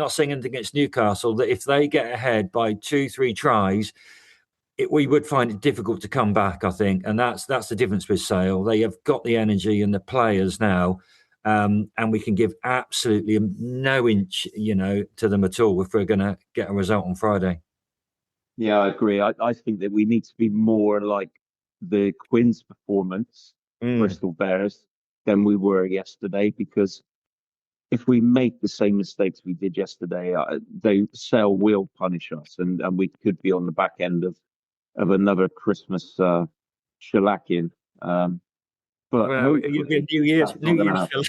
saying anything against Newcastle, that if they get ahead by 2-3 tries, we would find it difficult to come back, I think. And that's the difference with Sale. They have got the energy and the players now. And we can give absolutely no inch, to them at all if we're going to get a result on Friday. Yeah, I agree. I think that we need to be more like the Quins performance, Bristol Bears, than we were yesterday, because if we make the same mistakes we did yesterday, Sale will punish us, and we could be on the back end of another Christmas shellacking. But Well, you'll be a hopefully that's not New going to Year's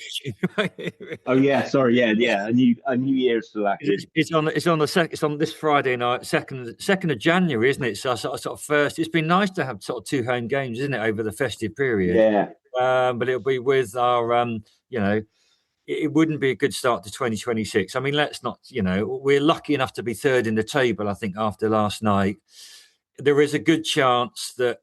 happen. celebration. Oh yeah, sorry, yeah, a New Year's shellacking. It's on this Friday night, second of January, isn't it? So sort of first. It's been nice to have sort of 2 home games, isn't it, over the festive period? Yeah, But it'll be with our you know, it wouldn't be a good start to 2026. I mean, let's not, we're lucky enough to be third in the table, I think, after last night. There is a good chance that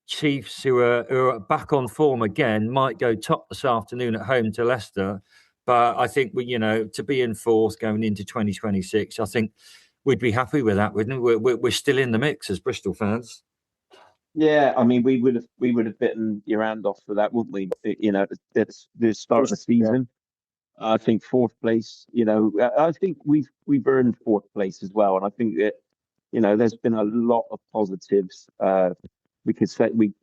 Chiefs, who are back on form again, might go top this afternoon at home to Leicester. But I think to be in fourth going into 2026, I think we'd be happy with that, wouldn't we? We're still in the mix as Bristol fans. yeah. I mean, we would have bitten your hand off for that, wouldn't we? It's the start of the season. I think fourth place. I think we've earned fourth place as well, and I think that there's been a lot of positives. We could say we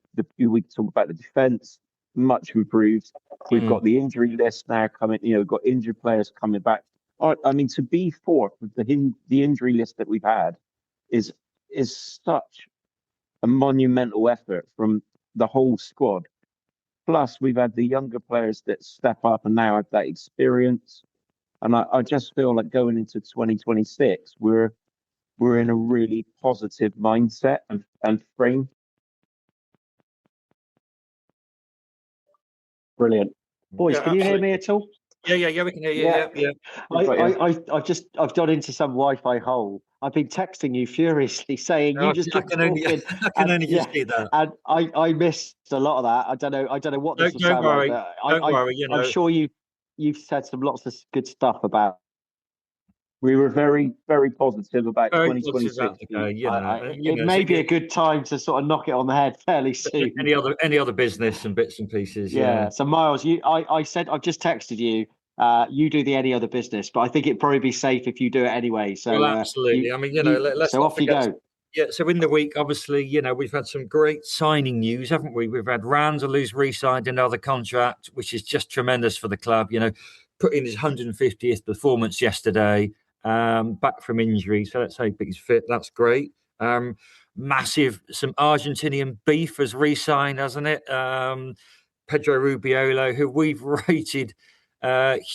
talk about the defense, much improved. We've got the injury list now coming. We've got injured players coming back. I mean, to be fourth with the injury list that we've had is such a monumental effort from the whole squad. Plus, we've had the younger players that step up and now have that experience. And I just feel like going into 2026, we're in a really positive mindset and frame. Brilliant. Boys, can you hear me at all? Yeah, we can hear you. Yeah. I've got into some Wi-Fi hole. I've been texting you furiously saying you just kept talking. I can only just see that. And I missed a lot of that. I don't know what this will sound like, but don't worry. I'm sure you've said lots of good stuff about. We were very, very positive about 2026. It may be a good time to sort of knock it on the head fairly soon. Any other business and bits and pieces. Yeah. So Miles, I said I've just texted you. You do the any other business, but I think it'd probably be safe if you do it anyway. So absolutely. Let's so not off forget. You go. Yeah. So in the week, obviously, we've had some great signing news, haven't we? We've had Randall, who's re-signed another contract, which is just tremendous for the club. Put in his 150th performance yesterday. Back from injury, so let's hope he's fit. That's great. Massive, some Argentinian beef has re-signed, hasn't it? Pedro Rubiolo, who we've rated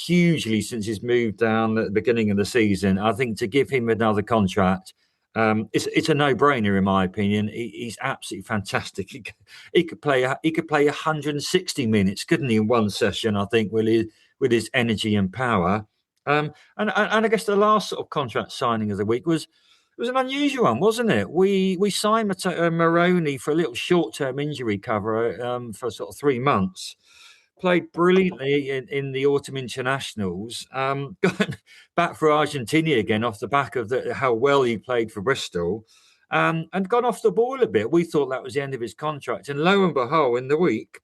hugely since he's moved down at the beginning of the season. I think to give him another contract, it's a no-brainer in my opinion. He's absolutely fantastic. He could play 160 minutes, couldn't he, in one session? I think with his energy and power. And I guess the last sort of contract signing of the week was an unusual one, wasn't it? We signed Maroney for a little short-term injury cover for sort of 3 months. Played brilliantly in the autumn internationals. Gone back for Argentina again off the back of how well he played for Bristol, and gone off the ball a bit. We thought that was the end of his contract, and lo and behold, in the week,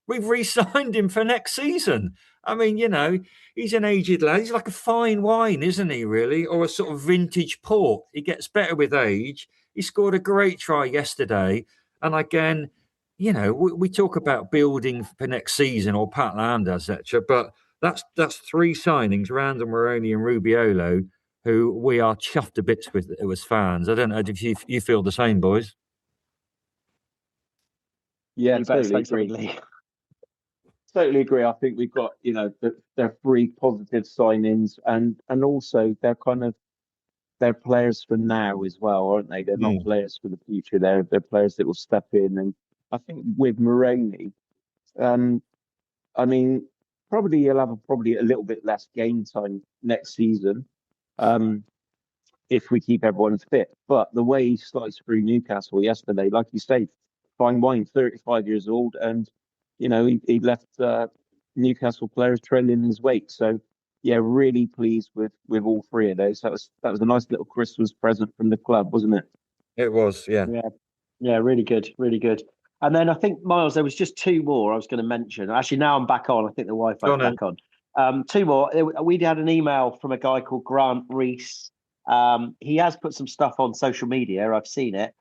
we've re-signed him for next season. I mean, he's an aged lad. He's like a fine wine, isn't he, really? Or a sort of vintage port. He gets better with age. He scored a great try yesterday. And again, we talk about building for next season or Pat Land, etc. But that's 3 signings, Randall, Maroney and Rubiolo, who we are chuffed to bits with as fans. I don't know if you feel the same, boys. Yeah, totally agree. Totally agree. I think we've got, they're 3 positive signings, and also they're players for now as well, aren't they? They're not players for the future. They're players that will step in. And I think with Maroney, I mean, probably he'll have probably a little bit less game time next season, if we keep everyone fit. But the way he sliced through Newcastle yesterday, like you say, fine wine, 35 years old, and he left Newcastle players trailing in his wake. So yeah, really pleased with all 3 of those. That was a nice little Christmas present from the club, wasn't it? It was, yeah. Yeah, really good, really good. And then I think, Miles, there was just 2 more I was going to mention. Actually, now I'm back on. I think the Wi-Fi is back on. 2 more. We had an email from a guy called Grant Reese. He has put some stuff on social media. I've seen it.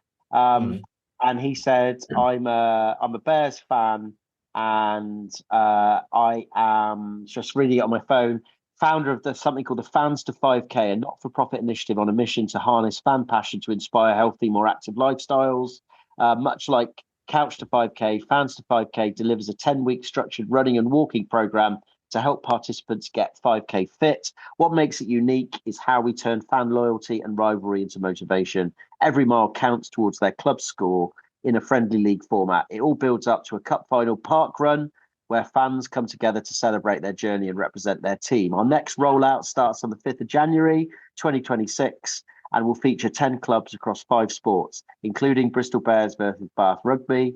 and he said, I'm a Bears fan, and I am just reading it on my phone. Founder of something called the Fans to 5K, a not-for-profit initiative on a mission to harness fan passion to inspire healthy, more active lifestyles. Much like Couch to 5K, Fans to 5K delivers a 10-week structured running and walking program to help participants get 5K fit. What makes it unique is how we turn fan loyalty and rivalry into motivation. Every mile counts towards their club score in a friendly league format. It all builds up to a cup final park run where fans come together to celebrate their journey and represent their team. Our next rollout starts on the 5th of January, 2026, and will feature 10 clubs across 5 sports, including Bristol Bears versus Bath Rugby.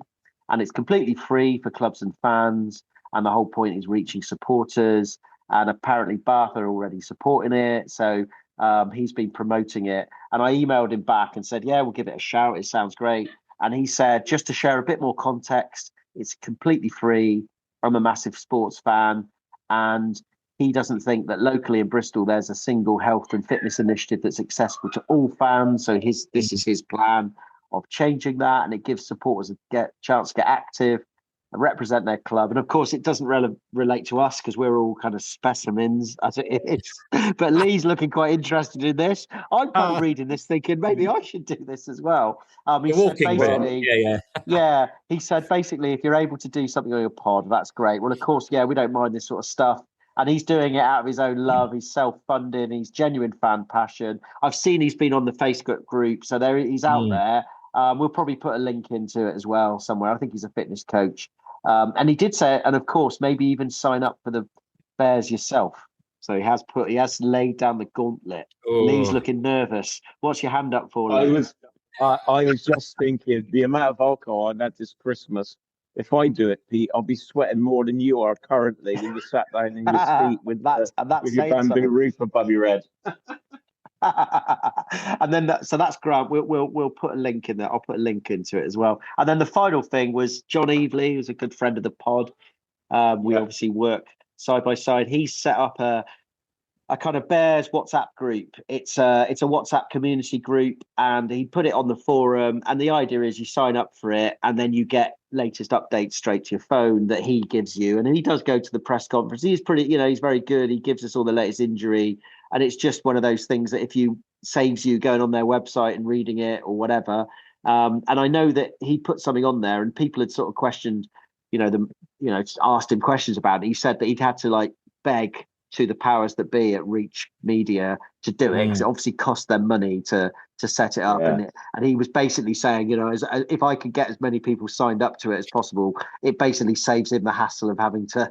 And it's completely free for clubs and fans. And the whole point is reaching supporters. And apparently Bath are already supporting it. So he's been promoting it. And I emailed him back and said, yeah, we'll give it a shout. It sounds great. And he said, just to share a bit more context, it's completely free. I'm a massive sports fan. And he doesn't think that locally in Bristol, there's a single health and fitness initiative that's accessible to all fans. So this is his plan of changing that. And it gives supporters a chance to get active and represent their club. And of course, it doesn't relate to us because we're all kind of specimens as it is. But Lee's looking quite interested in this. I'm kind of reading this thinking maybe I should do this as well. He said basically, yeah, he said basically, if you're able to do something on your pod, that's great. Well, of course, yeah, we don't mind this sort of stuff. And he's doing it out of his own love. He's self-funding. He's genuine fan passion. I've seen he's been on the Facebook group, so he's out there. We'll probably put a link into it as well somewhere. I think he's a fitness coach. And he did say, and of course, maybe even sign up for the Bears yourself. So he has laid down the gauntlet. Oh. Lee's looking nervous. What's your hand up for, Lee? I was just thinking the amount of alcohol I've had this Christmas. If I do it, Pete, I'll be sweating more than you are currently when you sat down in your seat with your bamboo roof above your head. And then so that's Grant. We'll put a link in there. I'll put a link into it as well. And then the final thing was John Evely, who's a good friend of the pod. We obviously work side by side. He's set up a kind of Bears WhatsApp group. It's a WhatsApp community group, and he put it on the forum. And the idea is you sign up for it, and then you get latest updates straight to your phone that he gives you. And he does go to the press conference. He's pretty, he's very good. He gives us all the latest injury, and it's just one of those things that if you saves you going on their website and reading it or whatever. And I know that he put something on there, and people had sort of questioned, asked him questions about it. He said that he'd had to beg to the powers that be at Reach Media to do it, because it obviously cost them money to set it up. And he was basically saying, if I could get as many people signed up to it as possible, it basically saves him the hassle of having to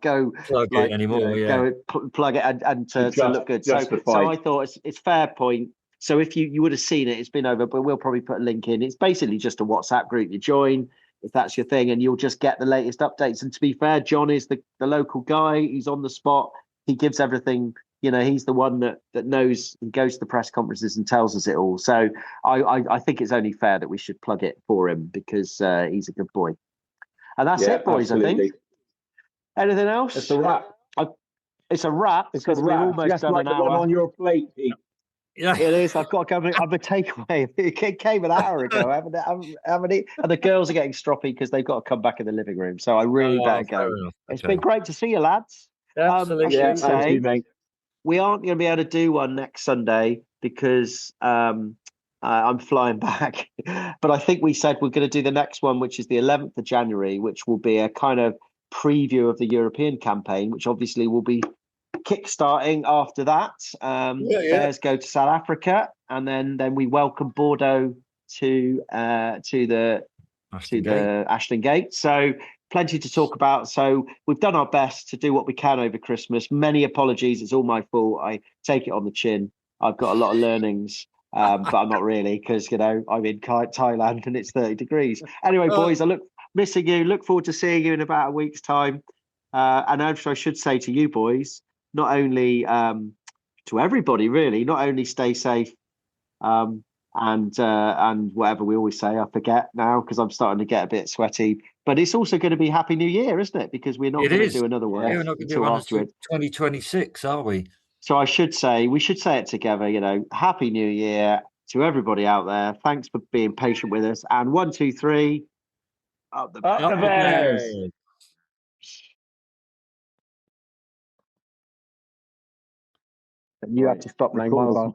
go plug it anymore. Go plug it and to look good. So I thought it's fair point. So if you would have seen it, it's been over, but we'll probably put a link in. It's basically just a WhatsApp group you join, if that's your thing, and you'll just get the latest updates. And to be fair, John is the local guy. He's on the spot. He gives everything. He's the one that knows and goes to the press conferences and tells us it all. So I think it's only fair that we should plug it for him because he's a good boy. And that's it, boys, absolutely. I think. Anything else? It's a wrap. It's a wrap because we've almost done an hour. On your plate, Pete. Yeah, it is. I've got to go. I'm a takeaway. It came an hour ago, haven't it? And the girls are getting stroppy because they've got to come back in the living room. So I really better go. It's been great to see you, lads. Absolutely. I should say, we aren't going to be able to do one next Sunday because I'm flying back. But I think we said we're going to do the next one, which is the 11th of January, which will be a kind of preview of the European campaign, which obviously will be kick-starting after that. Bears go to South Africa, and then we welcome Bordeaux to the Ashton Gate. So plenty to talk about. So we've done our best to do what we can over Christmas. Many apologies. It's all my fault. I take it on the chin. I've got a lot of learnings, but I'm not really because, I'm in Thailand and it's 30 degrees. Anyway, boys, missing you. Look forward to seeing you in about a week's time. And I should say to you boys, not only to everybody, really, not only stay safe and whatever we always say, I forget now because I'm starting to get a bit sweaty, but it's also going to be Happy New Year, isn't it? Because we're not going to do another one. Yeah, we're not going to do one until 2026, are we? So we should say it together, Happy New Year to everybody out there, thanks for being patient with us. And 1, 2, 3, up the Bears. You have to stop playing mobile.